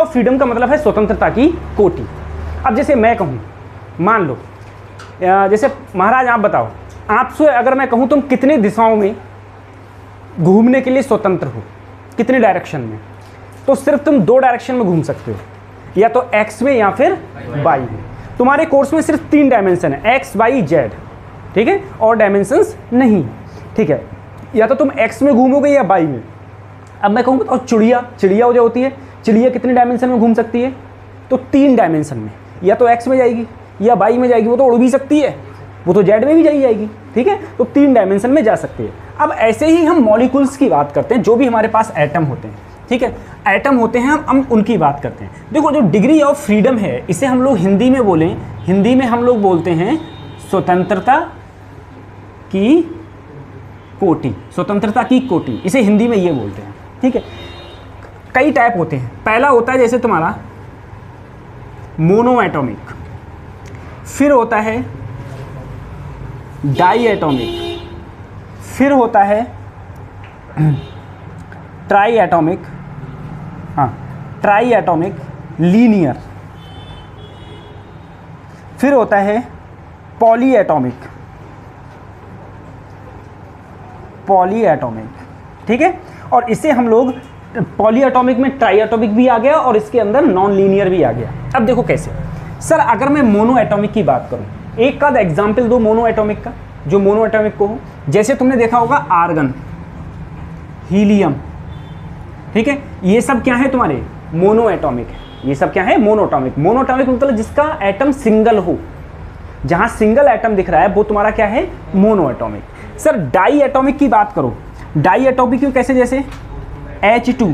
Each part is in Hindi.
ऑफ फ्रीडम का मतलब है स्वतंत्रता की कोटि। अब जैसे मैं कहूँ, मान लो जैसे महाराज आप बताओ, आपसे अगर मैं कहूँ तुम कितने दिशाओं में घूमने के लिए स्वतंत्र हो, कितने डायरेक्शन में, तो सिर्फ तुम 2 डायरेक्शन में घूम सकते हो, या तो एक्स में या फिर वाई में। तुम्हारे कोर्स में सिर्फ 3 डायमेंशन है, एक्स वाई जेड, ठीक है, और डायमेंशंस नहीं, ठीक है, या तो तुम एक्स में घूमोगे या वाई में। अब मैं कहूँ बताओ चिड़िया जो होती है, चिड़िया कितने डायमेंशन में घूम सकती है, तो 3 डायमेंशन में, या तो एक्स में जाएगी या वाई में जाएगी, वो तो उड़ भी सकती है, वो तो जेड में भी जाएगी, ठीक है, तो 3 डायमेंशन में जा सकती है। अब ऐसे ही हम मॉलिक्यूल्स की बात करते हैं, जो भी हमारे पास एटम होते हैं, ठीक है, एटम होते हैं, हम उनकी बात करते हैं। देखो जो डिग्री ऑफ फ्रीडम है, इसे हम लोग हिंदी में बोलें, हिंदी में हम लोग बोलते हैं स्वतंत्रता की कोटि, स्वतंत्रता की कोटि, इसे हिंदी में ये बोलते हैं, ठीक है। कई टाइप होते हैं। पहला होता है जैसे तुम्हारा मोनो एटॉमिक, फिर होता है डाई एटॉमिक, फिर होता है ट्राई एटॉमिक, हाँ ट्राई एटॉमिक, लीनियर, फिर होता है पॉली एटॉमिक, पॉली एटॉमिक, ठीक है। और इसे हम लोग पॉली एटॉमिक में ट्राई एटॉमिक भी आ गया और इसके अंदर नॉन लीनियर भी आ गया। अब देखो कैसे सर, अगर मैं मोनो एटॉमिक की बात करूं, एक का एग्जाम्पल दो मोनो एटॉमिक का, जो मोनो एटॉमिक को हो, जैसे तुमने देखा होगा आर्गन, हीलियम, ठीक है, ये सब क्या है तुम्हारे मोनो एटॉमिक है, ये सब क्या है मोनो एटॉमिक। मोनो एटॉमिक मतलब जिसका एटम सिंगल हो, जहां सिंगल एटम दिख रहा है वो तुम्हारा क्या है monoatomic. Sir diatomic की बात करो, डाई एटॉमिक कैसे, जैसे H2,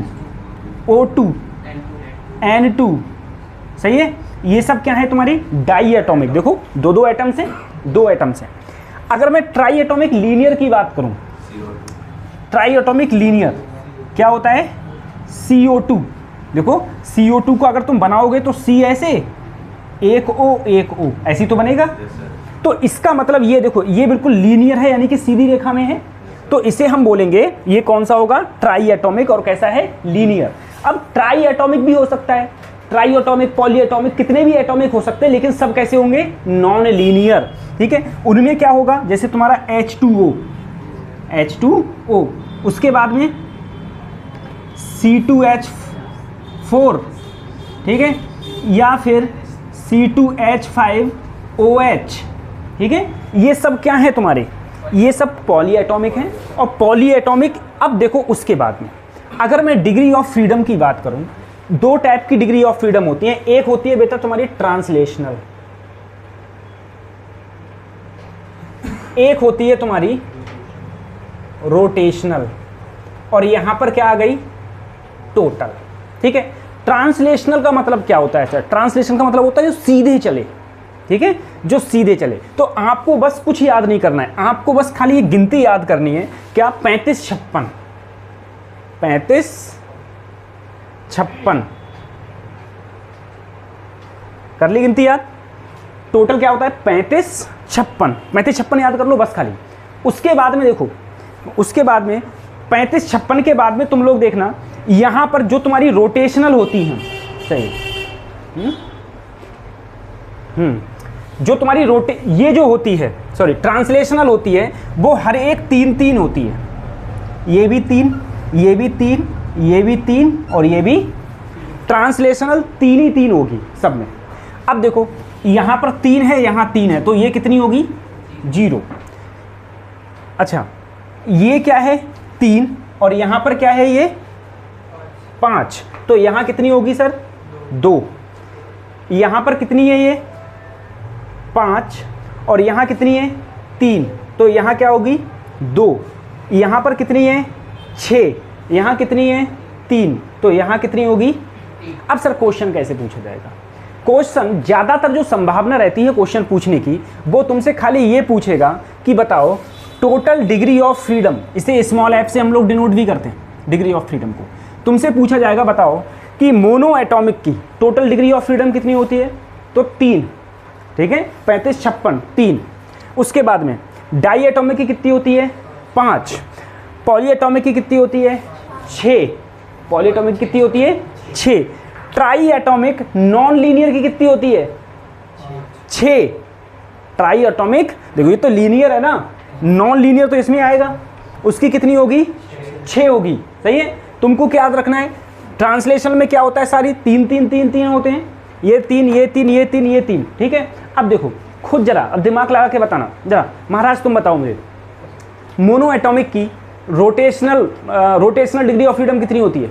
O2, N2, सही है, ये सब क्या है तुम्हारी डाई एटॉमिक। देखो 2 एटम्स हैं, 2 एटम्स हैं। अगर मैं ट्राई एटॉमिक लीनियर की बात करूं, ट्राई एटॉमिक लीनियर क्या होता है CO2। देखो CO2 को अगर तुम बनाओगे तो C ऐसे, एक O ऐसी तो बनेगा, तो इसका मतलब ये देखो ये बिल्कुल लीनियर है, यानी कि सीधी रेखा में है, तो इसे हम बोलेंगे ये कौन सा होगा ट्राई एटॉमिक, और कैसा है लीनियर। अब ट्राई एटॉमिक भी हो सकता है, ट्राई एटॉमिक, पॉली एटॉमिक, कितने भी एटॉमिक हो सकते हैं, लेकिन सब कैसे होंगे नॉन लीनियर, ठीक है। उनमें क्या होगा, जैसे तुम्हारा H2O, उसके बाद में C2H4, ठीक है, या फिर C2H5OH, ठीक है, ये सब क्या है तुम्हारे, ये सब पॉली एटॉमिक हैं। और पॉली एटॉमिक, अब देखो उसके बाद में अगर मैं डिग्री ऑफ फ्रीडम की बात करूं, 2 टाइप की डिग्री ऑफ फ्रीडम होती है। एक होती है बेटा तुम्हारी ट्रांसलेशनल, एक होती है तुम्हारी रोटेशनल, और यहां पर क्या आ गई टोटल, ठीक है। ट्रांसलेशनल का मतलब क्या होता है सर, ट्रांसलेशन का मतलब होता है जो सीधे चले, ठीक है, जो सीधे चले। तो आपको बस कुछ याद नहीं करना है, आपको बस खाली ये गिनती याद करनी है, क्या 35, 56 कर ली गिनती याद। टोटल क्या होता है 35, 56 याद कर लो बस खाली। उसके बाद में देखो, उसके बाद में 35, 56 के बाद में तुम लोग देखना यहां पर जो तुम्हारी रोटेशनल होती हैं, सही, जो तुम्हारी ये जो होती है, सॉरी ट्रांसलेशनल होती है, वो हर एक 3 होती है, ये भी 3, ये भी 3, ये भी 3, और ये भी ट्रांसलेशनल 3 होगी सब में। अब देखो यहां पर 3 है, यहां 3 है, तो ये कितनी होगी 0। अच्छा ये क्या है 3, और यहां पर क्या है ये 5, तो यहां कितनी होगी सर 2। यहां पर कितनी है ये 5, और यहां कितनी है 3, तो यहां क्या होगी 2। यहां पर कितनी है 6, यहां कितनी है 3, तो यहां कितनी होगी। अब सर क्वेश्चन कैसे पूछा जाएगा, क्वेश्चन ज़्यादातर जो संभावना रहती है क्वेश्चन पूछने की, वो तुमसे खाली ये पूछेगा कि बताओ टोटल डिग्री ऑफ फ्रीडम, इसे स्मॉल एफ से हम लोग डिनोट भी करते हैं डिग्री ऑफ फ्रीडम को। तुमसे पूछा जाएगा बताओ कि मोनो एटॉमिक की टोटल डिग्री ऑफ फ्रीडम कितनी होती है, तो 3, ठीक है, 35, 56 3। उसके बाद में डाई एटॉमिक की कितनी होती है 5, पॉली एटॉमिक की कितनी होती है 6, पॉली एटॉमिक कितनी होती है 6, ट्राई एटॉमिक नॉन लीनियर की कितनी होती है? 6। ट्राई एटॉमिक, देखो ये तो लीनियर है ना, नॉन लीनियर तो इसमें आएगा, उसकी कितनी होगी? 6 होगी। सही है। तुमको क्या याद रखना है, ट्रांसलेशन में क्या होता है, सारी 3 3 3 3 होते हैं, ये 3 ये 3 ये 3 ये 3। ठीक है। अब देखो खुद जरा, अब दिमाग लगा के बताना जरा, महाराज तुम बताओ मुझे, मोनो एटॉमिक की रोटेशनल डिग्री ऑफ फ्रीडम कितनी होती है?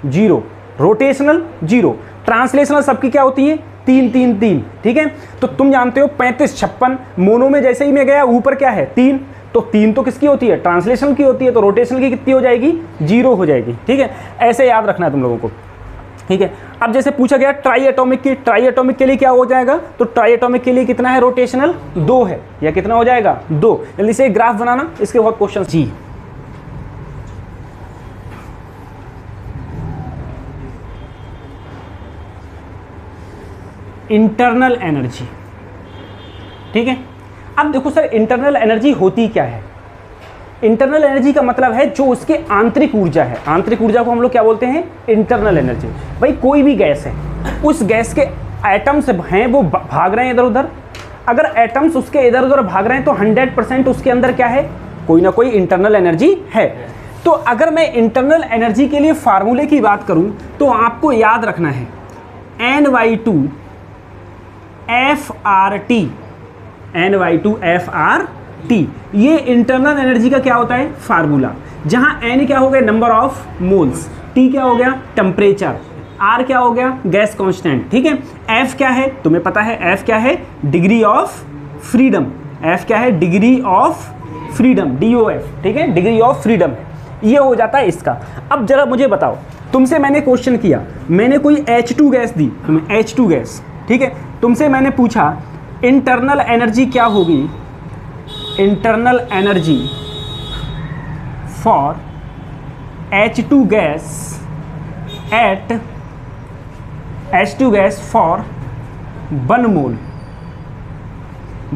0। रोटेशनल 0। ट्रांसलेशनल सबकी क्या होती है? 3 3 3। ठीक है। तो तुम जानते हो 35 56, मोनो में जैसे ही मैं गया ऊपर क्या है? 3। तो 3 तो किसकी होती है? ट्रांसलेशन की होती है। तो रोटेशनल की कितनी हो जाएगी? 0 हो जाएगी। ठीक है। ऐसे याद रखना है तुम लोगों को। ठीक है। अब जैसे पूछा गया ट्राई एटॉमिक की, ट्राई एटॉमिक के लिए क्या हो जाएगा? तो ट्राई एटॉमिक के लिए कितना है रोटेशनल? 2 है, या कितना हो जाएगा? 2। जल्दी से ग्राफ बनाना, इसके बहुत क्वेश्चन। जी इंटरनल एनर्जी। ठीक है। अब देखो सर, इंटरनल एनर्जी होती क्या है? इंटरनल एनर्जी का मतलब है जो उसके आंतरिक ऊर्जा है। आंतरिक ऊर्जा को हम लोग क्या बोलते हैं? Internal energy. भाई कोई भी गैस है, उस गैस के एटम्स हैं वो भाग रहे हैं इधर उधर, अगर एटम्स उसके इधर उधर भाग रहे हैं तो 100% उसके अंदर क्या है? कोई ना कोई इंटरनल एनर्जी है। तो अगर मैं इंटरनल एनर्जी के लिए फार्मूले की बात करूं तो आपको याद रखना है N/2 FRT, N/2 FRT। ये इंटरनल एनर्जी का क्या होता है? फार्मूला। जहां N क्या हो गया? नंबर ऑफ मोल्स, T क्या हो गया? टेम्परेचर, R क्या हो गया? Gas constant. ठीक है। F क्या है? तुम्हें पता है F क्या है? Degree of freedom. F क्या है? Degree of freedom, DOF। ठीक है। डिग्री ऑफ फ्रीडम ये हो जाता है इसका। अब जरा मुझे बताओ, तुमसे मैंने क्वेश्चन किया, मैंने कोई H2 गैस दी तुम्हें, H2 गैस। ठीक है। तुमसे मैंने पूछा इंटरनल एनर्जी क्या होगी? Internal energy for H2 gas at H2 gas for 1 मोल।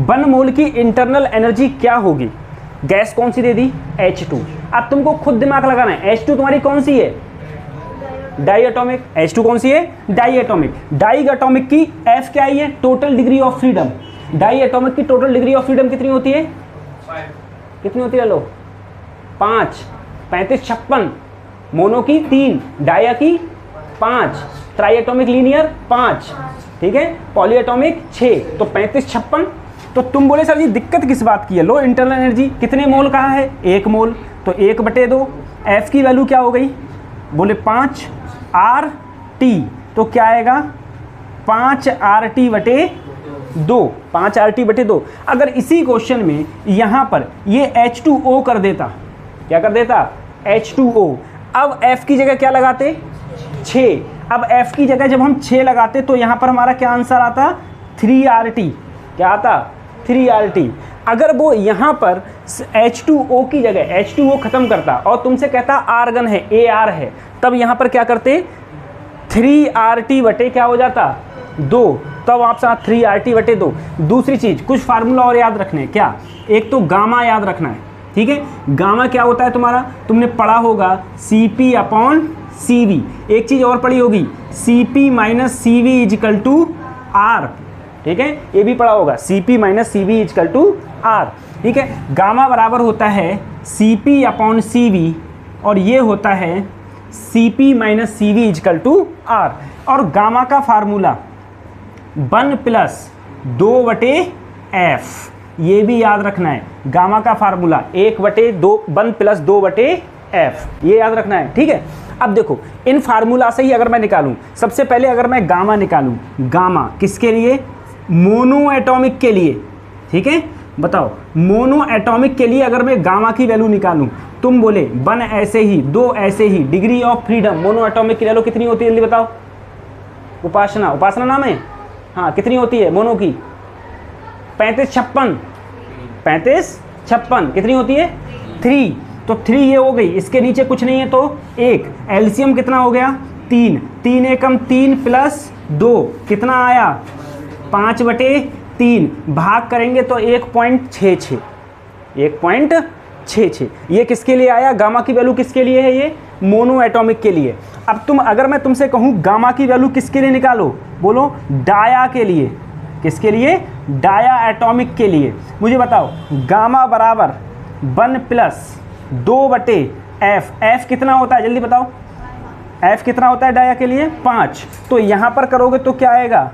1 मोल की इंटरनल एनर्जी क्या होगी? गैस कौन सी दे दी? H2। अब तुमको खुद दिमाग लगाना है, H2 तुम्हारी कौन सी है? Die atomic. H2 कौन सी है? Diatomic. डाई एटॉमिक की F क्या है? Total degree of freedom. Diatomic की टोटल डिग्री ऑफ फ्रीडम कितनी होती है? 5। कितनी होती है? लो 5, 35 56। मोनो की 3, डाया की 5, ट्राई एटॉमिक लीनियर 5। ठीक है। Poly atomic 6। तो 35 56। तो तुम बोले सर जी दिक्कत किस बात की है? लो इंटरनल एनर्जी कितने मोल कहा है? 1 मोल। तो 1/2। F की वैल्यू क्या हो गई? बोले 5 RT। तो क्या आएगा? 5 RT/2। 5 RT/2। अगर इसी क्वेश्चन में यहाँ पर ये H2O कर देता, क्या कर देता? H2O। अब F की जगह क्या लगाते? 6। अब F की जगह जब हम 6 लगाते तो यहाँ पर हमारा क्या आंसर आता? 3RT। क्या आता? 3RT। अगर वो यहाँ पर H2O की जगह H2O खत्म करता और तुमसे कहता आर्गन है, AR है, तब यहाँ पर क्या करते? 3RT/क्या हो जाता? 2। तब आपसे 3RT/2। दूसरी चीज़, कुछ फार्मूला और याद रखने हैं। क्या? एक तो गामा याद रखना है। ठीक है। गामा क्या होता है तुम्हारा? तुमने पढ़ा होगा CP/CV। एक चीज़ और पढ़ी होगी, CP - CV = R। ठीक है। ये भी पढ़ा होगा, CP - CV = R। ठीक है। गामा बराबर होता है CP/CV और ये होता है CP - CV = R। और गामा का फार्मूला 1 + 2/F। ये भी याद रखना है। गामा का फार्मूला 1/2, 1 + 2/F। ये याद रखना है। ठीक है। अब देखो इन फार्मूला से ही अगर मैं निकालूं, सबसे पहले अगर मैं गामा निकालूं, गामा किसके लिए? मोनो एटॉमिक के लिए। ठीक है। बताओ मोनो एटॉमिक के लिए अगर मैं गामा की वैल्यू निकालूं, तुम बोले 1 ऐसे ही, 2 ऐसे ही, degree of freedom monoatomic की वैल्यू कितनी होती है? जल्दी बताओ। उपासना, उपासना नाम है? हाँ, कितनी होती है मोनो की? 35 56। 35 56 कितनी होती है? 3। तो 3 ये हो गई, इसके नीचे कुछ नहीं है तो 1। एलसीएम कितना हो गया? 3। 3 एकम 3 + 2 कितना आया? 5/3। भाग करेंगे तो 1.66। 1.66। ये किसके लिए आया? गामा की वैल्यू किसके लिए है? ये मोनो एटॉमिक के लिए। अब अगर मैं तुमसे कहूँ गामा की वैल्यू किसके लिए निकालो, बोलो डाया के लिए। किसके लिए? डाया एटॉमिक के लिए। मुझे बताओ गामा बराबर 1+2/f। f कितना होता है जल्दी बताओ, f कितना होता है डाया के लिए? 5। तो यहाँ पर करोगे तो क्या आएगा?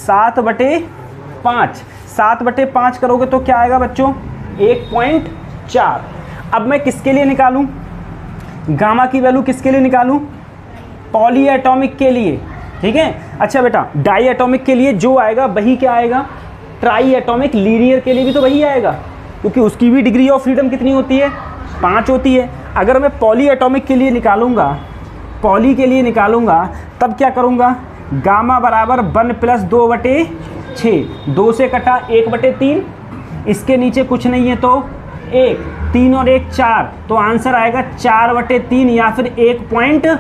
7/5। 7/5 करोगे तो क्या आएगा बच्चों? 1.4। अब मैं किसके लिए निकालूं गामा की वैल्यू? किसके लिए निकालूं? पॉली एटॉमिक के लिए। ठीक है। अच्छा बेटा, डाई एटॉमिक के लिए जो आएगा वही क्या आएगा? ट्राई एटॉमिक लीनियर के लिए भी तो वही आएगा, क्योंकि उसकी भी डिग्री ऑफ फ्रीडम कितनी होती है? 5 होती है। अगर मैं पॉली एटॉमिक के लिए निकालूंगा, पॉली के लिए निकालूंगा, तब क्या करूंगा? गामा बराबर 1+2/6। 2 से कटा 1/3, इसके नीचे कुछ नहीं है तो 1, 3 और 1 4, तो आंसर आएगा 4/3 या फिर 1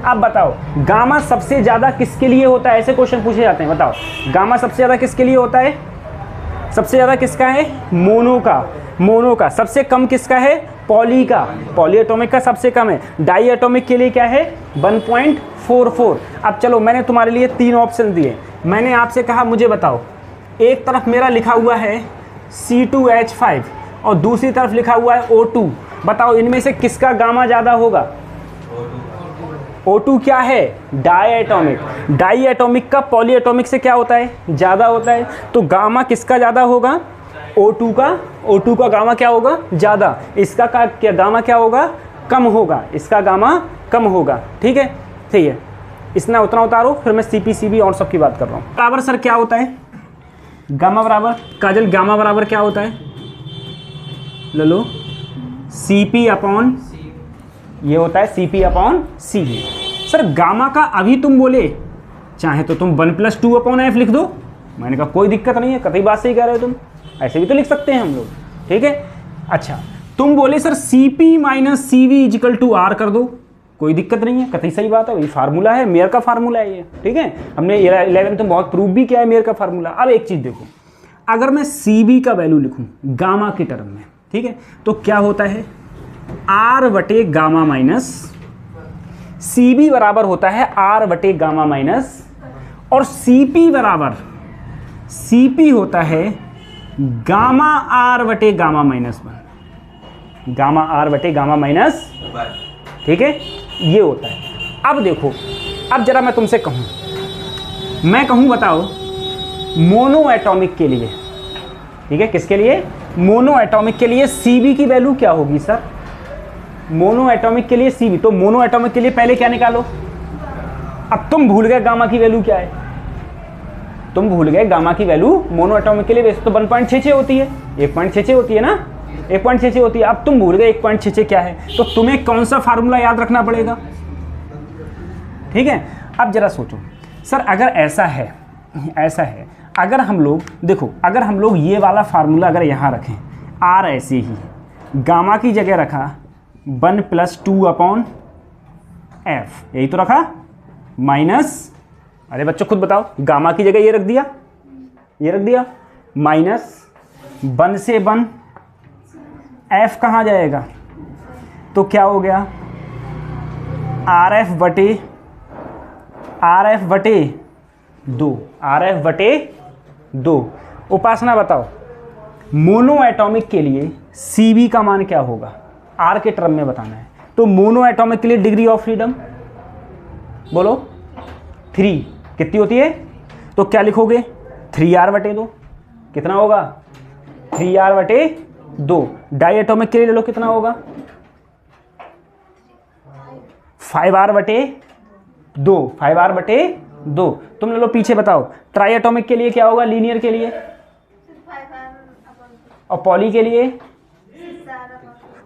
अब बताओ गामा सबसे ज़्यादा किसके लिए होता है? ऐसे क्वेश्चन पूछे जाते हैं। बताओ गामा सबसे ज़्यादा किसके लिए होता है? सबसे ज़्यादा किसका है? मोनो का। मोनो का। सबसे कम किसका है? पॉली का। पॉली एटॉमिक का सबसे कम है। डाई एटॉमिक के लिए क्या है? 1.44। अब चलो, मैंने तुम्हारे लिए 3 ऑप्शन दिए। मैंने आपसे कहा मुझे बताओ, एक तरफ मेरा लिखा हुआ है C2H5 और दूसरी तरफ लिखा हुआ है O2। बताओ इनमें से किसका गामा ज़्यादा होगा? O2 क्या है? Diatomic. डाई एटॉमिक का पॉली एटॉमिक से क्या होता है? ज़्यादा होता है। तो गामा किसका ज़्यादा होगा? O2 का। O2 का गामा क्या होगा? ज़्यादा। इसका क्या गामा क्या होगा? कम होगा। इसका गामा कम होगा। ठीक है, ठीक है। इतना उतना उतारो, फिर मैं CPCB और सब की बात कर रहा हूँ। बराबर सर क्या होता है? गामा बराबर, काजल गामा बराबर क्या होता है? ले लो CP/, ये होता है CP/CV। सर गामा का अभी तुम बोले चाहे तो तुम 1+2/f लिख दो। मैंने कहा कोई दिक्कत नहीं है, कतई बात सही कह रहे हो तुम, ऐसे भी तो लिख सकते हैं हम लोग। ठीक है। अच्छा, तुम बोले सर CP-CV = R कर दो, कोई दिक्कत नहीं है, कतई सही बात है, वही फार्मूला है, मेयर का फार्मूला है ये। ठीक है, हमने 11th में बहुत प्रूव भी किया है मेयर का फार्मूला। अब एक चीज़ देखो, अगर मैं CB का वैल्यू लिखूँ गामा के टर्म में, ठीक है, तो क्या होता है? R/गामा माइनस, CB बराबर होता है R/गामा माइनस, और CP होता है गामा R/गामा माइनस 1। गामा R/गामा माइनस, ठीक है, ये होता है। अब देखो, अब जरा मैं तुमसे कहूँ, मैं कहूँ बताओ मोनो एटॉमिक के लिए, ठीक है, किसके लिए? मोनो एटॉमिक के लिए CB की वैल्यू क्या होगी सर? मोनो एटॉमिक के लिए CB, तो मोनो एटॉमिक के लिए पहले क्या निकालो? अब तुम भूल गए गामा की वैल्यू क्या है, तुम भूल गए गामा की वैल्यू मोनो एटॉमिक के लिए वैसे तो 1.66 होती है, 1.66 होती है ना, 1.66 होती है। अब तुम भूल गए 1.66 क्या है, तो तुम्हें कौन सा फार्मूला याद रखना पड़ेगा? ठीक है। अब जरा सोचो सर, अगर ऐसा है, अगर हम लोग देखो, अगर हम लोग ये वाला फार्मूला अगर यहाँ रखें, R ऐसे ही गामा की जगह रखा 1+2/f, यही तो रखा, माइनस, अरे बच्चों खुद बताओ, गामा की जगह ये रख दिया, माइनस 1 से 1, f कहाँ जाएगा? तो क्या हो गया? RF/2। उपासना बताओ, मोनो एटॉमिक के लिए CB का मान क्या होगा? R के टर्म में बताना है। तो मोनो एटॉमिक के लिए डिग्री ऑफ फ्रीडम बोलो 3 कितनी होती है? तो क्या लिखोगे? 3R/2 कितना होगा? 3R/2। डाई एटॉमिक के लिए ले लो, कितना होगा? 5R/2। तुम ले लो पीछे, बताओ ट्राई एटॉमिक के लिए क्या होगा? लीनियर के लिए, और पॉली के लिए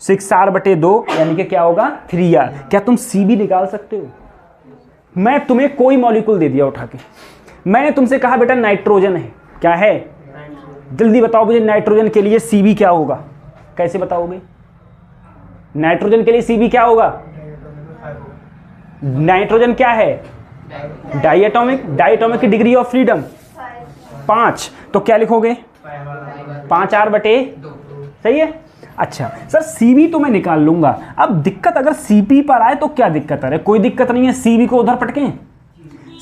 6R/2, यानी कि क्या होगा? 3R। क्या तुम CB निकाल सकते हो? मैं तुम्हें कोई मॉलिक्यूल दे दिया उठा के, मैंने तुमसे कहा बेटा नाइट्रोजन है, क्या है? जल्दी बताओ मुझे, नाइट्रोजन के लिए CB क्या होगा? कैसे बताओगे? नाइट्रोजन के लिए CB क्या होगा? नाइट्रोजन क्या है? डाई एटॉमिक की डिग्री ऑफ फ्रीडम 5, तो क्या लिखोगे? 5R/2। सही है। अच्छा सर Cv तो मैं निकाल लूंगा, अब दिक्कत अगर Cp पर आए तो क्या दिक्कत आ रहा है? कोई दिक्कत नहीं है, Cv को उधर पटकें,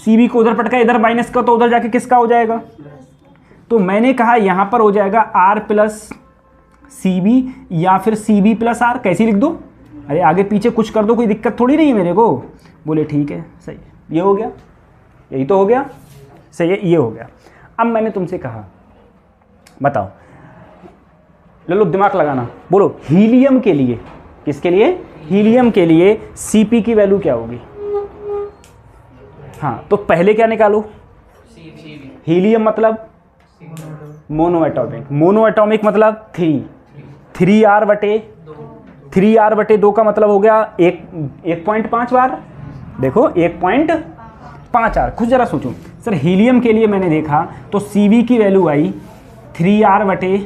Cv को उधर पटका, इधर माइनस का तो उधर जाके किसका हो जाएगा? तो मैंने कहा यहां पर हो जाएगा R प्लस Cb या फिर Cb प्लस R, कैसी लिख दो? अरे आगे पीछे कुछ कर दो, कोई दिक्कत थोड़ी नहीं है मेरे को। बोले ठीक है सही, ये हो गया, यही तो हो गया, सही है, ये हो गया। अब मैंने तुमसे कहा बताओ, ले लो दिमाग लगाना, बोलो हीलियम के लिए, किसके लिए? हीलियम के लिए Cp की वैल्यू क्या होगी? हाँ तो पहले क्या निकालो? हीलियम मतलब मोनो एटॉमिक, मोनो एटॉमिक मतलब 3R/2 का मतलब हो गया 1.5 बार, देखो 1.5 R। खुद जरा सोचो सर, हीलियम के लिए मैंने देखा तो Cv की वैल्यू आई 3R/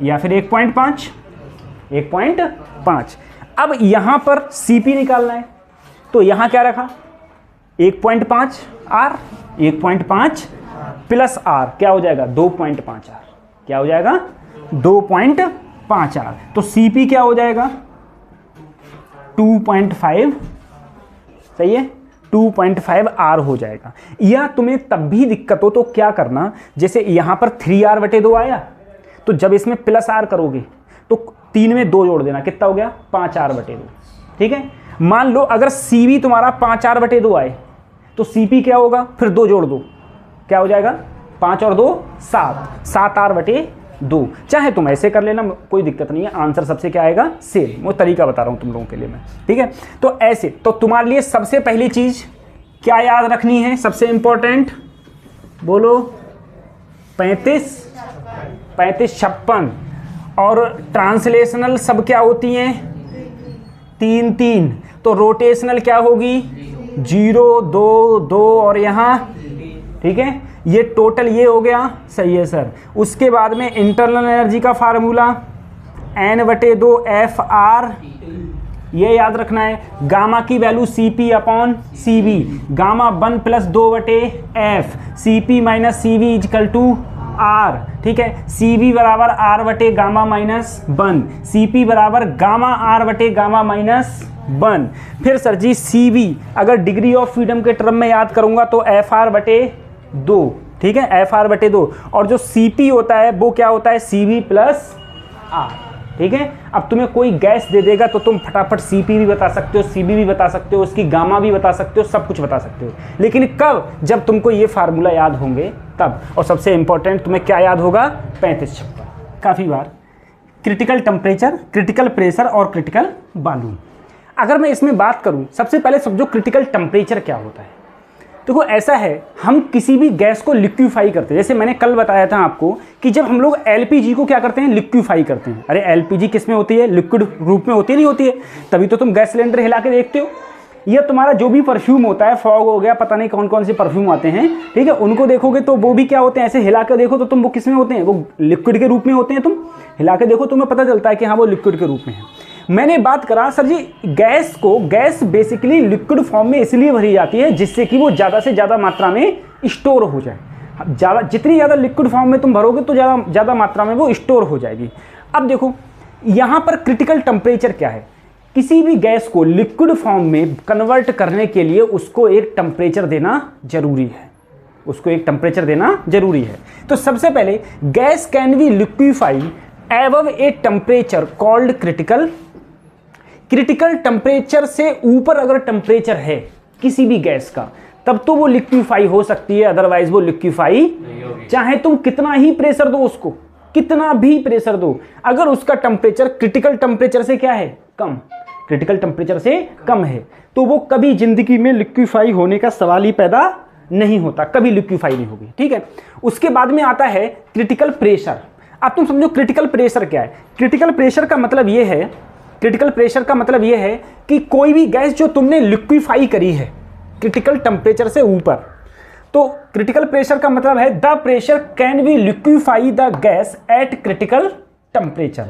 या फिर 1.5। अब यहाँ पर Cp निकालना है तो यहाँ क्या रखा? 1.5 R, 1.5 प्लस R क्या हो जाएगा? 2.5 R। क्या हो जाएगा? 2.5 R। तो Cp क्या हो जाएगा? 2.5, सही है, 2.5 R हो जाएगा। या तुम्हें तब भी दिक्कत हो तो क्या करना, जैसे यहाँ पर 3R/2 आया तो जब इसमें प्लस R करोगे तो 3 में 2 जोड़ देना, कितना हो गया? 5R/2। ठीक है, मान लो अगर Cv तुम्हारा 5R/2 आए तो Cp क्या होगा? फिर 2 जोड़ दो, क्या हो जाएगा? 5 और 2 7R/2। चाहे तुम ऐसे कर लेना, कोई दिक्कत नहीं है, आंसर सबसे क्या आएगा? सेम। वो तरीका बता रहा हूं तुम लोगों के लिए मैं, ठीक है। तो ऐसे, तो तुम्हारे लिए सबसे पहली चीज क्या याद रखनी है, सबसे इंपॉर्टेंट? बोलो 35, 56। और ट्रांसलेशनल सब क्या होती हैं? 3। तो रोटेशनल क्या होगी? 0, 2, 2 और यहाँ, ठीक है, ये टोटल ये हो गया, सही है सर। उसके बाद में इंटरनल एनर्जी का फार्मूला N/2 FR, ये याद रखना है। गामा की value Cp/Cv, gamma 1 + 2/f, Cp - Cv = R, ठीक है। Cv बराबर R/गामा -1, Cp बराबर गामा R/गामा -1। फिर सर जी Cv अगर डिग्री ऑफ फ्रीडम के टर्म में याद करूंगा तो FR/2, ठीक है, FR/2। और जो Cp होता है वो क्या होता है? Cv + R, ठीक है। अब तुम्हें कोई गैस दे देगा तो तुम फटाफट Cp भी बता सकते हो, Cv भी बता सकते हो, उसकी गामा भी बता सकते हो, सब कुछ बता सकते हो। लेकिन कब? जब तुमको ये फार्मूला याद होंगे तब। और सबसे इंपॉर्टेंट तुम्हें क्या याद होगा? 35, 56। काफ़ी बार क्रिटिकल टेम्परेचर, क्रिटिकल प्रेशर और क्रिटिकल वॉल्यूम। अगर मैं इसमें बात करूं, सबसे पहले समझो क्रिटिकल टेम्परेचर क्या होता है। देखो ऐसा है, हम किसी भी गैस को लिक्विफाई करते हैं। जैसे मैंने कल बताया था आपको कि जब हम लोग एलपीजी को क्या करते हैं? लिक्विफाई करते हैं। अरे एलपीजी किस में होती है? लिक्विड रूप में होती नहीं होती है, तभी तो तुम गैस सिलेंडर हिला के देखते हो। या तुम्हारा जो भी परफ्यूम होता है, फॉग हो गया, पता नहीं कौन कौन से परफ्यूम आते हैं, ठीक है, उनको देखोगे तो वो भी क्या होते हैं? ऐसे हिला कर देखो तो तुम वो किस में होते हैं? वो लिक्विड के रूप में होते हैं। तुम हिला के देखो, तुम्हें पता चलता है कि हाँ वो लिक्विड के रूप में है। मैंने बात करा सर जी गैस को, गैस बेसिकली लिक्विड फॉर्म में इसलिए भरी जाती है जिससे कि वो ज़्यादा से ज़्यादा मात्रा में स्टोर हो जाए। जितनी ज़्यादा लिक्विड फॉर्म में तुम भरोगे तो ज़्यादा मात्रा में वो स्टोर हो जाएगी। अब देखो यहाँ पर क्रिटिकल टेम्परेचर क्या है? किसी भी गैस को लिक्विड फॉर्म में कन्वर्ट करने के लिए उसको एक टेम्परेचर देना जरूरी है, उसको एक टेम्परेचर देना जरूरी है। तो सबसे पहले gas can be liquefy above a temperature called critical. Critical temperature से ऊपर अगर टेम्परेचर है किसी भी गैस का तब तो वो लिक्विफाई हो सकती है, अदरवाइज वो लिक्विफाई चाहे तुम कितना ही प्रेशर दो उसको, कितना भी प्रेशर दो, अगर उसका टेम्परेचर क्रिटिकल टेम्परेचर से क्या है? कम, क्रिटिकल टेम्परेचर से कम है तो वो कभी जिंदगी में लिक्विफाई होने का सवाल ही पैदा नहीं होता, कभी लिक्विफाई नहीं होगी, ठीक है। उसके बाद में आता है क्रिटिकल प्रेशर। अब तुम समझो क्रिटिकल प्रेशर क्या है। क्रिटिकल प्रेशर का मतलब ये है, क्रिटिकल प्रेशर का मतलब ये है कि कोई भी गैस जो तुमने लिक्विफाई करी है क्रिटिकल टेम्परेचर से ऊपर, तो क्रिटिकल प्रेशर का मतलब है the pressure can be liquefy the gas at critical temperature.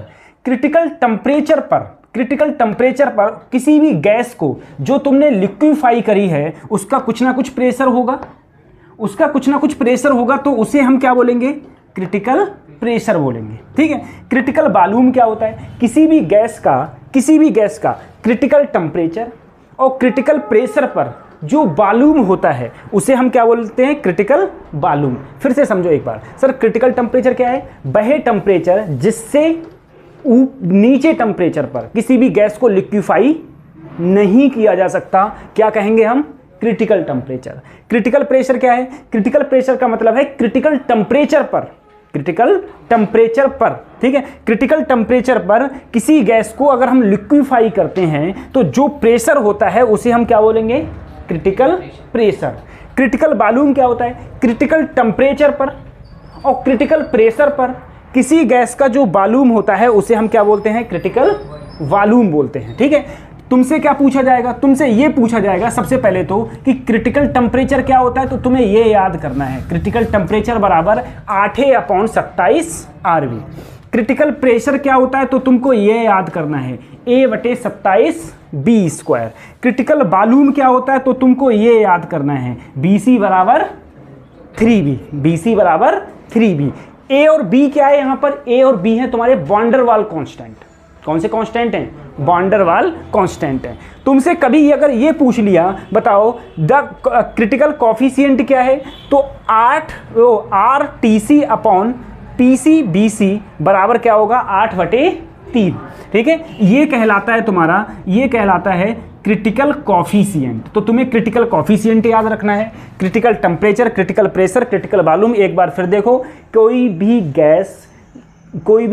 Critical temperature पर, क्रिटिकल टेम्परेचर पर किसी भी गैस को जो तुमने लिक्विफाई करी है उसका कुछ ना कुछ प्रेशर होगा, उसका कुछ ना कुछ प्रेशर होगा, तो उसे हम क्या बोलेंगे? क्रिटिकल प्रेशर बोलेंगे। ठीक है, क्रिटिकल वॉल्यूम क्या होता है? किसी भी गैस का क्रिटिकल टेम्परेचर और क्रिटिकल प्रेशर पर जो वॉल्यूम होता है उसे हम क्या बोलते हैं? Critical volume. फिर से समझो एक बार, सर क्रिटिकल टेम्परेचर क्या है? वह टेम्परेचर जिससे नीचे टेम्परेचर पर किसी भी गैस को लिक्विफाई नहीं किया जा सकता, क्या कहेंगे हम? Critical temperature. क्रिटिकल प्रेशर क्या है? क्रिटिकल प्रेशर का मतलब है क्रिटिकल टेम्परेचर पर, ठीक है, क्रिटिकल टेम्परेचर पर किसी गैस को अगर हम लिक्विफाई करते हैं तो जो प्रेशर होता है उसे हम क्या बोलेंगे? Critical pressure. क्रिटिकल वॉल्यूम क्या होता है? क्रिटिकल टेम्परेचर पर और क्रिटिकल प्रेशर पर किसी गैस का जो वॉल्यूम होता है उसे हम क्या बोलते हैं? क्रिटिकल वॉल्यूम बोलते हैं। ठीक है, तुमसे क्या पूछा जाएगा? तुमसे ये पूछा जाएगा सबसे पहले तो कि क्रिटिकल टेम्परेचर क्या होता है, तो तुम्हें ये याद करना है, क्रिटिकल टेम्परेचर बराबर 8A/27 RV। क्रिटिकल प्रेशर क्या होता है, तो तुमको ये याद करना है A/27B²। क्रिटिकल वॉल्यूम क्या होता है, तो तुमको ये याद करना है BC बराबर 3B। A और B क्या है यहाँ पर? A और B है तुम्हारे वॉन डेर वाल कांस्टेंट। कौन से कांस्टेंट हैं? वॉन डेर वाल कांस्टेंट है। तुमसे कभी अगर ये पूछ लिया, बताओ द क्रिटिकल कॉफिशिएंट क्या है, तो RTC/PCBC बराबर क्या होगा? 8/3। ठीक है, ये कहलाता है क्रिटिकल कॉफिशिएंट। तो तुम्हें क्रिटिकल कॉफिशिएंट याद रखना है, critical temperature, critical pressure, critical volume. एक बार फिर देखो, कोई भी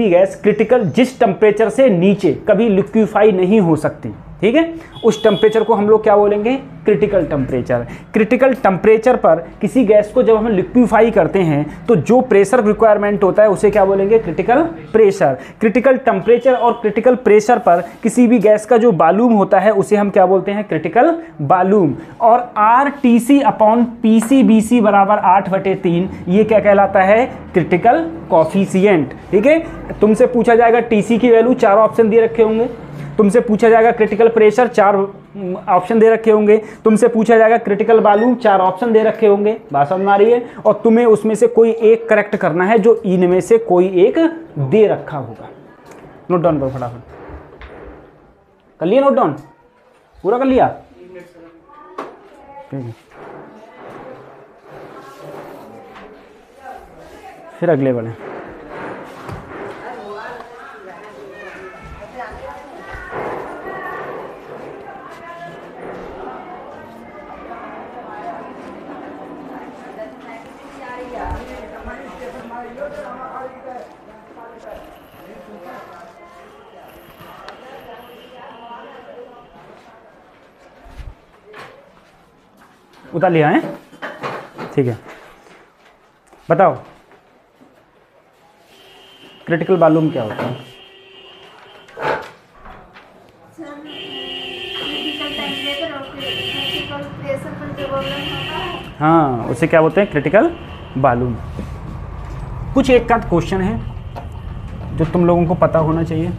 गैस क्रिटिकल जिस टेम्परेचर से नीचे कभी लिक्विफाई नहीं हो सकती, ठीक है, उस टेम्परेचर को हम लोग क्या बोलेंगे? Critical temperature. क्रिटिकल टेम्परेचर पर किसी गैस को जब हम लिक्विफाई करते हैं तो जो प्रेशर रिक्वायरमेंट होता है उसे क्या बोलेंगे? Critical pressure. क्रिटिकल टेम्परेचर और क्रिटिकल प्रेशर पर किसी भी गैस का जो वॉल्यूम होता है उसे हम क्या बोलते हैं? Critical volume. और RTC/PCBC बराबर 8/3, ये क्या कहलाता है? Critical coefficient. ठीक है, तुमसे पूछा जाएगा टीसी की वैल्यू, 4 ऑप्शन दे रखे होंगे। तुमसे पूछा जाएगा क्रिटिकल प्रेशर, 4 ऑप्शन दे रखे होंगे। तुमसे पूछा जाएगा क्रिटिकल वॉल्यूम, 4 ऑप्शन दे रखे होंगे। बात समझ में आ रही है? और तुम्हें उसमें से कोई एक करेक्ट करना है जो इनमें से कोई एक दे रखा होगा। नोट डाउन करो फटाफट। कर लिया नोट डाउन? पूरा कर लिया? ठीक है, फिर अगले वाले। उतार लिया है? ठीक है, बताओ क्रिटिकल वॉल्यूम क्या होता है? हाँ, उसे क्या बोलते हैं? Critical volume. कुछ एक आध क्वेश्चन है जो तुम लोगों को पता होना चाहिए।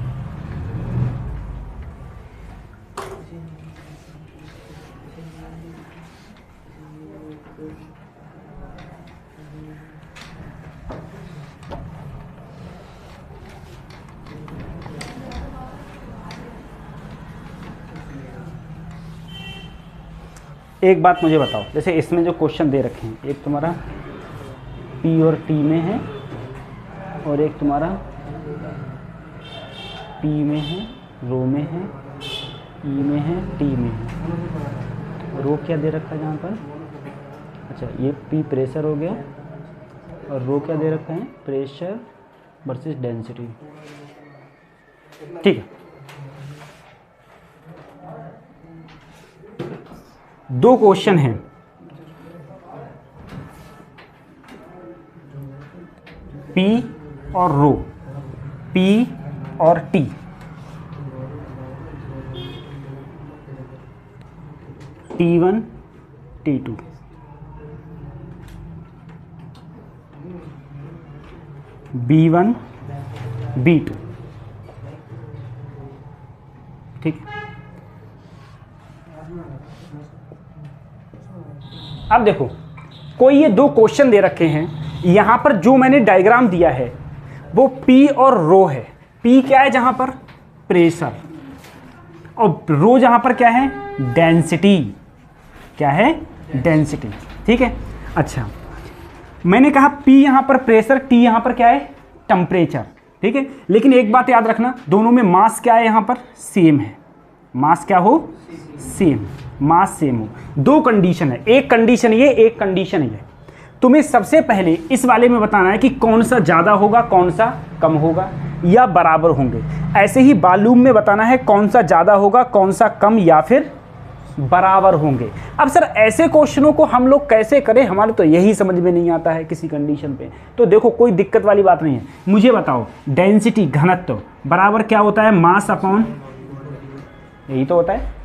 एक बात मुझे बताओ, जैसे इसमें जो क्वेश्चन दे रखे हैं, एक तुम्हारा P और T में है और एक तुम्हारा P में है, रो में है, E में है, T में है। रो क्या दे रखा है यहाँ पर? अच्छा, ये P प्रेशर हो गया और रो क्या दे रखा है? Pressure versus density. ठीक है, दो क्वेश्चन हैं। P और रो, P और T। T1 T2। B1 B2। ठीक, अब देखो, कोई ये दो क्वेश्चन दे रखे हैं, यहां पर जो मैंने डायग्राम दिया है वो P और रो है। P क्या है जहां पर? प्रेशर, और रो जहां पर क्या है? डेंसिटी। क्या है? डेंसिटी। ठीक है। अच्छा, मैंने कहा P यहां पर प्रेशर, T यहां पर क्या है? टेम्परेचर। ठीक है, लेकिन एक बात याद रखना, दोनों में मास क्या है? यहां पर सेम है। मास क्या हो? सेम। मास सेम हो। दो कंडीशन है, एक कंडीशन ये, एक कंडीशन ये। तुम्हें सबसे पहले इस वाले में बताना है कि कौन सा ज़्यादा होगा, कौन सा कम होगा, या बराबर होंगे। ऐसे ही वॉल्यूम में बताना है कौन सा ज़्यादा होगा, कौन सा कम, या फिर बराबर होंगे। अब सर ऐसे क्वेश्चनों को हम लोग कैसे करें? हमारे तो यही समझ में नहीं आता है किसी कंडीशन पे। तो देखो, कोई दिक्कत वाली बात नहीं है। मुझे बताओ, डेंसिटी, घनत्व बराबर क्या होता है? मास अपॉन, यही तो होता है।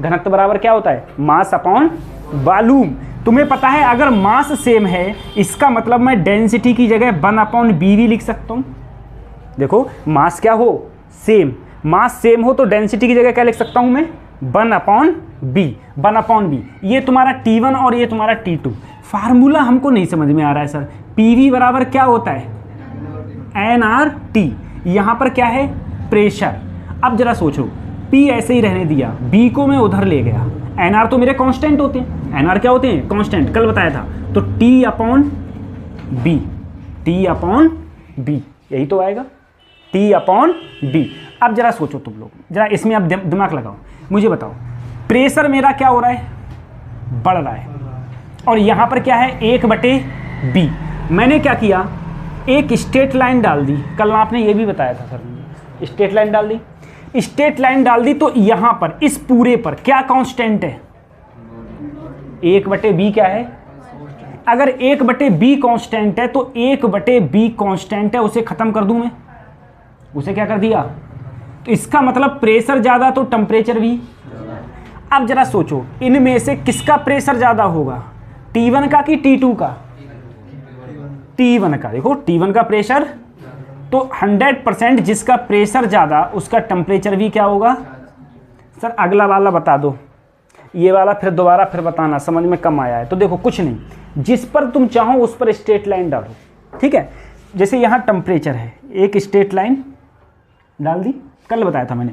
घनत्व बराबर क्या होता है? Mass upon volume. तुम्हें पता है अगर मास सेम है, इसका मतलब मैं डेंसिटी की जगह 1/b भी लिख सकता हूँ। देखो, मास क्या हो? सेम। मास सेम हो तो डेंसिटी की जगह क्या लिख सकता हूँ मैं? 1/b। 1/b। ये तुम्हारा T1 और ये तुम्हारा T2। फार्मूला हमको नहीं समझ में आ रहा है सर। PV बराबर क्या होता है? nRT। यहाँ पर क्या है? प्रेशर। अब जरा सोचो, P ऐसे ही रहने दिया, B को मैं उधर ले गया। NR तो मेरे कांस्टेंट होते हैं। NR क्या होते हैं? कांस्टेंट, कल बताया था। तो T/B, T/B, यही तो आएगा, T/B। अब जरा सोचो तुम लोग, जरा इसमें अब दिमाग लगाओ। मुझे बताओ, प्रेशर मेरा क्या हो रहा है? बढ़ रहा है। और यहाँ पर क्या है? 1/B। मैंने क्या किया? एक स्ट्रेट लाइन डाल दी। कल आपने ये भी बताया था सर, स्ट्रेट लाइन डाल दी। स्ट्रेट लाइन डाल दी तो यहाँ पर इस पूरे पर क्या कांस्टेंट है? 1/B क्या है? अगर 1/B कांस्टेंट है तो 1/B कांस्टेंट है, उसे खत्म कर दूं मैं। उसे क्या कर दिया? तो इसका मतलब प्रेशर ज़्यादा तो टेम्परेचर भी। अब जरा सोचो, इनमें से किसका प्रेशर ज़्यादा होगा? T1 का कि T2 का? T1 का। देखो, T1 का प्रेशर, तो 100% जिसका प्रेशर ज़्यादा उसका टेम्परेचर भी क्या होगा? सर अगला वाला बता दो, ये वाला फिर दोबारा फिर बताना, समझ में कम आया है तो। देखो, कुछ नहीं, जिस पर तुम चाहो उस पर स्ट्रेट लाइन डालो। ठीक है, जैसे यहाँ टेम्परेचर है, एक स्ट्रेट लाइन डाल दी। कल बताया था मैंने,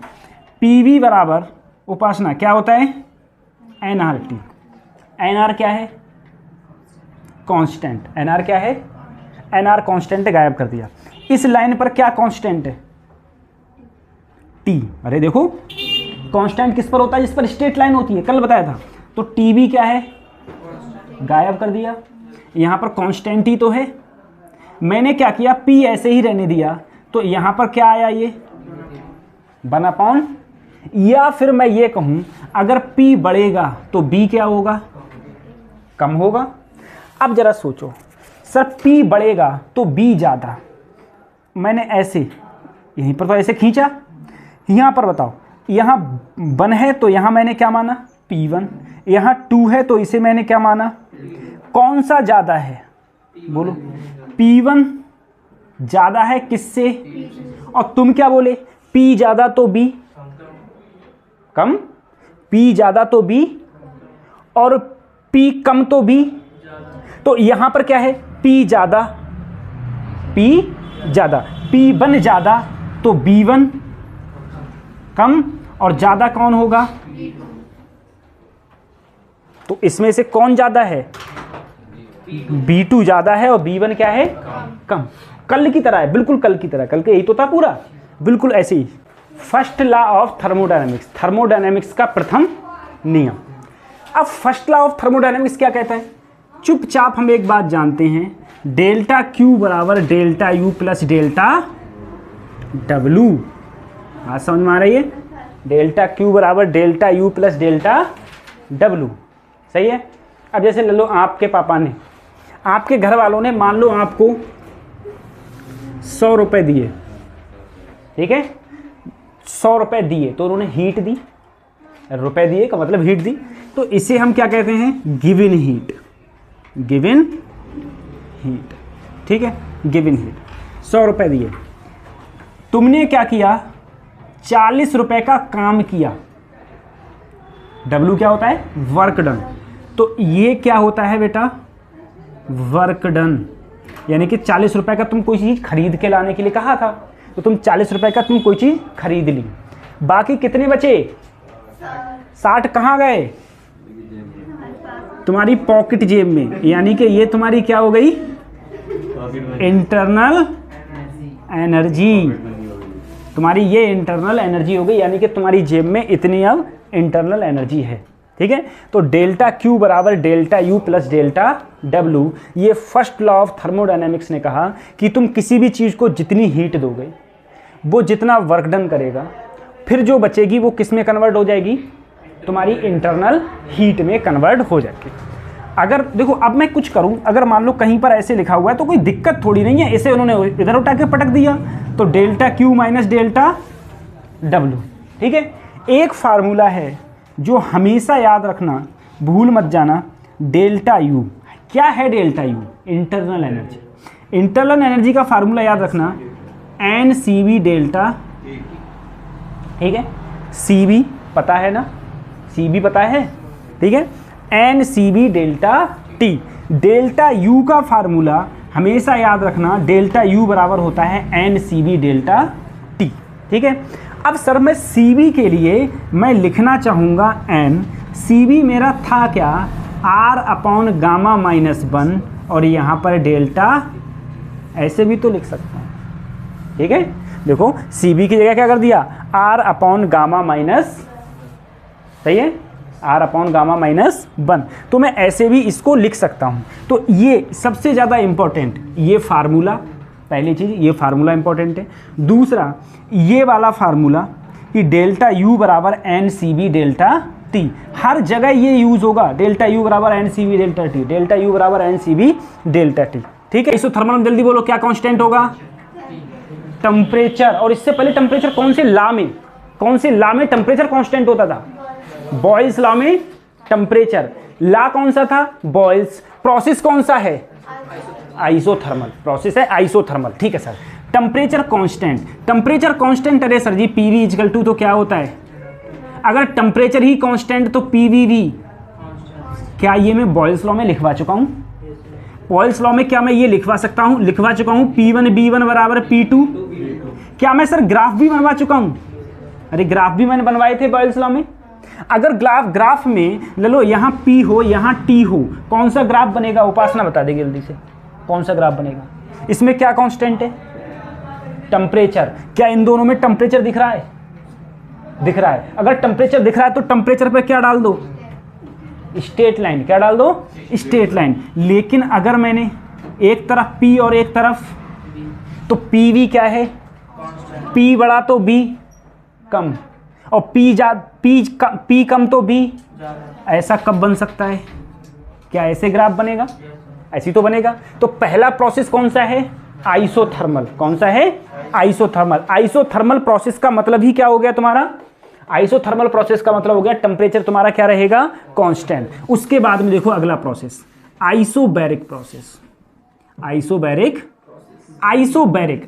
PV बराबर उपासना क्या होता है? nRT। nR क्या है? कांस्टेंट। nR क्या है? nR कांस्टेंट है, गायब कर दिया। इस लाइन पर क्या कांस्टेंट है? T। अरे देखो, कांस्टेंट किस पर होता है? जिस पर स्ट्रेट लाइन होती है, कल बताया था। तो TB क्या है? गायब कर दिया। यहाँ पर कांस्टेंट ही तो है। मैंने क्या किया? P ऐसे ही रहने दिया, तो यहाँ पर क्या आया? ये 1/, या फिर मैं ये कहूँ, अगर P बढ़ेगा तो B क्या होगा? कम होगा। अब जरा सोचो, सर P बढ़ेगा तो B ज़्यादा। मैंने ऐसे यहीं पर तो ऐसे खींचा, यहाँ पर बताओ, यहाँ 1 है तो यहाँ मैंने क्या माना? P1। यहाँ 2 है तो इसे मैंने क्या माना? कौन सा ज़्यादा है? बोलो। P1 ज़्यादा है किससे? और तुम क्या बोले? P ज़्यादा तो B कम, P ज़्यादा तो B, और P कम तो B। तो यहाँ पर क्या है? P ज़्यादा, P ज़्यादा, P1 ज़्यादा तो B1 कम, और ज़्यादा कौन होगा? तो इसमें से कौन ज़्यादा है? B2 ज़्यादा है, और B1 क्या है? कम। कल की तरह है, बिल्कुल कल की तरह। कल के यही तो था पूरा, बिल्कुल ऐसे ही। First law of thermodynamics, thermodynamics का प्रथम नियम। अब फर्स्ट लॉ ऑफ थर्मोडायनेमिक्स क्या कहता है? चुपचाप हम एक बात जानते हैं, डेल्टा Q बराबर delta U plus delta W। आज समझ में आ रही है? डेल्टा Q बराबर delta U plus delta W। सही है। अब जैसे ले लो, आपके पापा ने, आपके घर वालों ने मान लो आपको 100 रुपये दिए। ठीक है, 100 रुपये दिए तो उन्होंने हीट दी। रुपए दिए का मतलब हीट दी, तो इसे हम क्या कहते हैं? Given heat. Given heat. ठीक है, गिवन हीट। 100 रुपये दिए, तुमने क्या किया? 40 रुपये का काम किया। W क्या होता है? Work done. तो ये क्या होता है बेटा? Work done. यानी कि 40 रुपए का तुम कोई चीज़ खरीद के लाने के लिए कहा था, तो तुम 40 रुपए का तुम कोई चीज़ खरीद ली। बाकी कितने बचे? 60 कहाँ गए? तुम्हारी पॉकेट जेब में, यानी कि ये तुम्हारी क्या हो गई? Internal energy. तुम्हारी ये इंटरनल एनर्जी हो गई, यानी कि तुम्हारी जेब में इतनी अब इंटरनल एनर्जी है। ठीक है, तो डेल्टा क्यू बराबर delta U plus delta W. ये फर्स्ट लॉ ऑफ थर्मोडायनेमिक्स ने कहा कि तुम किसी भी चीज़ को जितनी हीट दोगे वो जितना वर्क डन करेगा, फिर जो बचेगी वो किस में कन्वर्ट हो जाएगी? तुम्हारी इंटरनल हीट में कन्वर्ट हो जाएगी। अगर देखो अब मैं कुछ करूं, अगर मान लो कहीं पर ऐसे लिखा हुआ है तो कोई दिक्कत थोड़ी नहीं है, इसे उन्होंने इधर उठा के पटक दिया, तो delta Q minus delta W. ठीक है, एक फार्मूला है जो हमेशा याद रखना, भूल मत जाना, डेल्टा यू। क्या है delta U? Internal energy. Internal energy का फार्मूला याद रखना, एन सी बी डेल्टा। ठीक है, सी बी पता है ना, सी बी पता है। ठीक है, N C B delta T. Delta U का फार्मूला हमेशा याद रखना, डेल्टा यू बराबर होता है N C B delta T. ठीक है, अब सर मैं सी बी के लिए मैं लिखना चाहूँगा एन। सी बी मेरा था क्या? आर अपॉन गामा माइनस 1, और यहाँ पर डेल्टा ऐसे भी तो लिख सकता हूँ। ठीक है, देखो सी बी की जगह क्या कर दिया? आर अपॉन गामा माइनस, सही है, आर अपॉन गामा माइनस 1। तो मैं ऐसे भी इसको लिख सकता हूँ। तो ये सबसे ज़्यादा इम्पोर्टेंट ये फार्मूला, पहली चीज़ ये फार्मूला इंपॉर्टेंट है। दूसरा ये वाला फार्मूला कि डेल्टा यू बराबर N C B delta T, हर जगह ये यूज़ होगा, डेल्टा यू बराबर N C B delta T, delta U बराबर N C B delta T. ठीक है, इसको थर्मल जल्दी बोलो, क्या कांस्टेंट होगा? टेम्परेचर। और इससे पहले टेम्परेचर कौन से लॉ में, कौन से लॉ में टेम्परेचर कांस्टेंट होता था? बॉयल्स लॉ में टेम्परेचर। लॉ कौन सा था? बॉयल्स। प्रोसेस कौन सा है? आइसोथर्मल प्रोसेस है, आइसोथर्मल। ठीक है sir, temperature constant. Temperature constant, अरे sir ji PV equal to तो क्या होता है? अगर टेम्परेचर ही कांस्टेंट तो पीवीवी। क्या ये मैं बॉयल्स लॉ में लिखवा चुका हूँ? बॉयल्स लॉ में क्या मैं ये लिखवा सकता हूँ? लिखवा चुका हूँ P1 B1 बराबर P2। क्या मैं सर ग्राफ भी बनवा चुका हूँ? अरे ग्राफ भी मैंने बनवाए थे बॉयल्स लॉ में। अगर ग्राफ में ले लो, यहाँ P हो यहाँ T हो, कौन सा ग्राफ बनेगा? उपासना बता देगी जल्दी से, कौन सा ग्राफ बनेगा? इसमें क्या कांस्टेंट है? टेम्परेचर। क्या इन दोनों में टेम्परेचर दिख रहा है? दिख रहा है। अगर टेम्परेचर दिख रहा है तो टेम्परेचर पे क्या डाल दो? Straight line. क्या डाल दो? Straight line. लेकिन अगर मैंने एक तरफ P और एक तरफ, तो PV क्या है? P बड़ा तो B कम, और P कम तो B। ऐसा कब बन सकता है? क्या ऐसे ग्राफ बनेगा? ऐसी तो बनेगा। तो पहला प्रोसेस कौन सा है? आइसोथर्मल। कौन सा है? आइसोथर्मल। आइसोथर्मल प्रोसेस का मतलब ही क्या हो गया तुम्हारा? आइसोथर्मल प्रोसेस का मतलब हो गया टेम्परेचर तुम्हारा क्या रहेगा? कांस्टेंट। उसके बाद में देखो अगला process, isobaric process. Isobaric,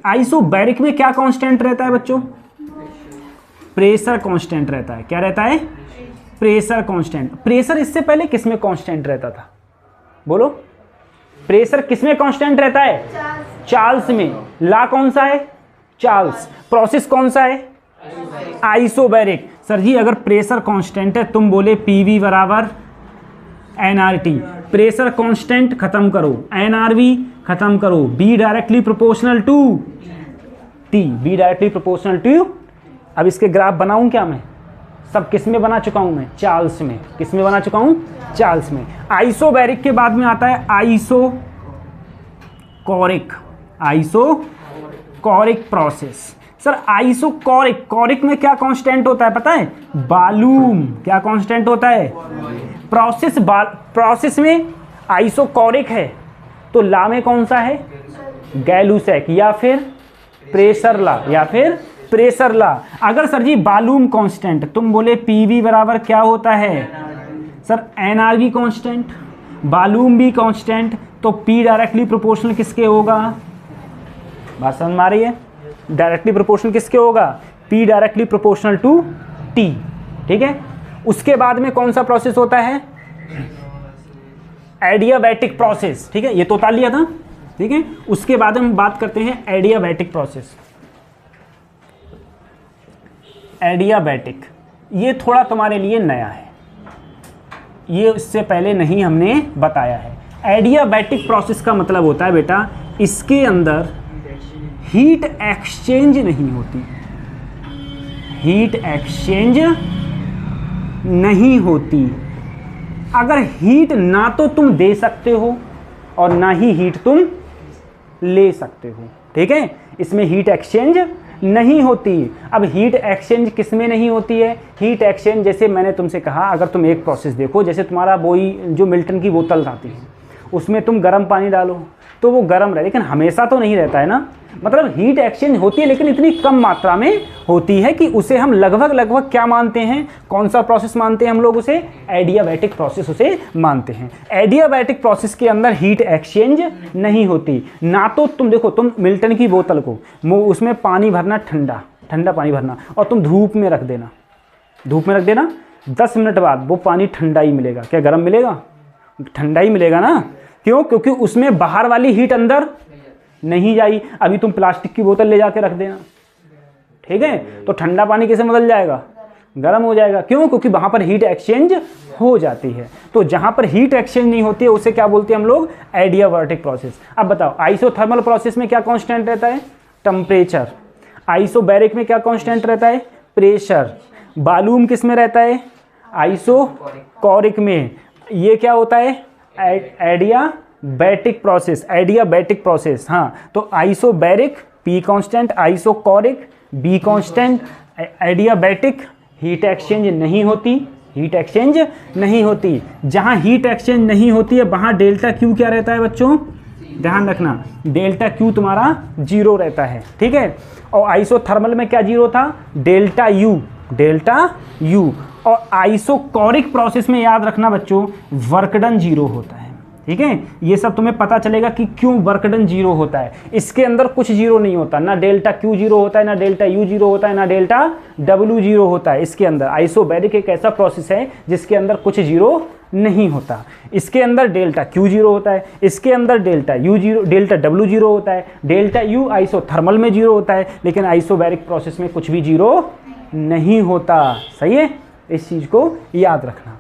isobaric में क्या कांस्टेंट रहता है बच्चों? प्रेशर कांस्टेंट रहता है। क्या रहता है? Pressure constant. प्रेशर इससे पहले किस में कांस्टेंट रहता था? बोलो, प्रेशर किस में कांस्टेंट रहता है? चार्ल्स में। ला कौन सा है? चार्ल्स। प्रोसेस कौन सा है? आइसोबैरिक। सर जी अगर प्रेशर कांस्टेंट है, तुम बोले पीवी बराबर एनआरटी, प्रेशर कांस्टेंट खत्म करो, एनआरवी खत्म करो, B directly proportional to T, B directly proportional to. अब इसके ग्राफ बनाऊं क्या मैं? सब किस में बना चुका हूं मैं? चार्ल्स में। किस में बना चुका हूं? चार्ल्स में। आइसोबैरिक के बाद में आता है isochoric. Isochoric process. Sir isochoric, choric में क्या कांस्टेंट होता है पता है? वॉल्यूम। क्या कांस्टेंट होता है? प्रोसेस में आइसोकोरिक है तो ला में कौन सा है? गैलूसेक या फिर प्रेशर ला, या फिर प्रेशर ला। अगर सर जी वॉल्यूम कांस्टेंट, तुम बोले पीवी बराबर क्या होता है? सर एनआरवी कांस्टेंट, वॉल्यूम भी कांस्टेंट, तो पी डायरेक्टली प्रोपोर्शनल किसके होगा? बात समझ में आ रही है? डायरेक्टली प्रोपोर्शनल किसके होगा? P directly proportional to T. ठीक है, उसके बाद में कौन सा प्रोसेस होता है? Adiabatic process. ठीक है, ये तो उतार लिया था, ठीक है। उसके बाद हम बात करते हैं एडियाबैटिक प्रोसेस। एडियाबैटिक ये थोड़ा तुम्हारे लिए नया है, ये इससे पहले नहीं हमने बताया है। एडियाबैटिक प्रोसेस का मतलब होता है बेटा इसके अंदर हीट एक्सचेंज नहीं होती, हीट एक्सचेंज नहीं होती। अगर हीट ना तो तुम दे सकते हो और ना ही हीट तुम ले सकते हो, ठीक है, इसमें हीट एक्सचेंज नहीं होती। अब हीट एक्सचेंज किस में नहीं होती है? हीट एक्सचेंज जैसे मैंने तुमसे कहा, अगर तुम एक प्रोसेस देखो, जैसे तुम्हारा वही जो मिल्टन की बोतल आती है उसमें तुम गर्म पानी डालो तो वो गर्म रहे, लेकिन हमेशा तो नहीं रहता है ना। मतलब हीट एक्सचेंज होती है लेकिन इतनी कम मात्रा में होती है कि उसे हम लगभग क्या मानते हैं, कौन सा प्रोसेस मानते हैं हम लोग उसे? एडियाबैटिक प्रोसेस उसे मानते हैं। एडियाबैटिक प्रोसेस के अंदर हीट एक्सचेंज नहीं होती। ना तो तुम देखो, तुम मिल्टन की बोतल को उसमें पानी भरना, ठंडा पानी भरना, और तुम धूप में रख देना, 10 मिनट बाद वो पानी ठंडा ही मिलेगा। क्या गर्म मिलेगा? ठंडा ही मिलेगा ना। क्यों? क्योंकि उसमें बाहर वाली हीट अंदर नहीं जाई। अभी तुम प्लास्टिक की बोतल ले जाके रख देना, ठीक है, तो ठंडा पानी कैसे बदल जाएगा? गर्म हो जाएगा। क्यों? क्योंकि वहां पर हीट एक्सचेंज हो जाती है। तो जहां पर हीट एक्सचेंज नहीं होती है उसे क्या बोलते हैं हम लोग? Adiabatic process. अब बताओ, आइसोथर्मल प्रोसेस में क्या कांस्टेंट रहता है? टेम्परेचर। आइसोबैरिक में क्या कांस्टेंट रहता है? प्रेशर। बालूम किस में रहता है? आइसोकोरिक में। ये क्या होता है? Adiabatic process. एडियाबैटिक प्रोसेस, हाँ। तो isobaric P constant, isochoric be constant. Adiabatic heat exchange नहीं होती, हीट एक्सचेंज नहीं होती। जहां हीट एक्सचेंज नहीं होती है वहां डेल्टा क्यू क्या रहता है बच्चों? ध्यान रखना, डेल्टा क्यू तुम्हारा 0 रहता है, ठीक है। और आइसोथर्मल में क्या 0 था? Delta U. और आइसोकोरिक प्रोसेस में याद रखना बच्चों, वर्क डन 0 होता है, ठीक है। ये सब तुम्हें पता चलेगा कि क्यों वर्क डन 0 होता है। इसके अंदर कुछ 0 नहीं होता, ना डेल्टा क्यू 0 होता है, ना डेल्टा यू 0 होता है, ना डेल्टा डब्ल्यू 0 होता है। इसके अंदर आइसोबैरिक एक ऐसा प्रोसेस है जिसके अंदर कुछ 0 नहीं होता। इसके अंदर डेल्टा क्यू 0 होता है, इसके अंदर डेल्टा डब्ल्यू 0 होता है। डेल्टा यू आइसोथर्मल में 0 होता है, लेकिन आइसोबैरिक प्रोसेस में कुछ भी 0 नहीं होता। सही है, इस चीज को याद रखना।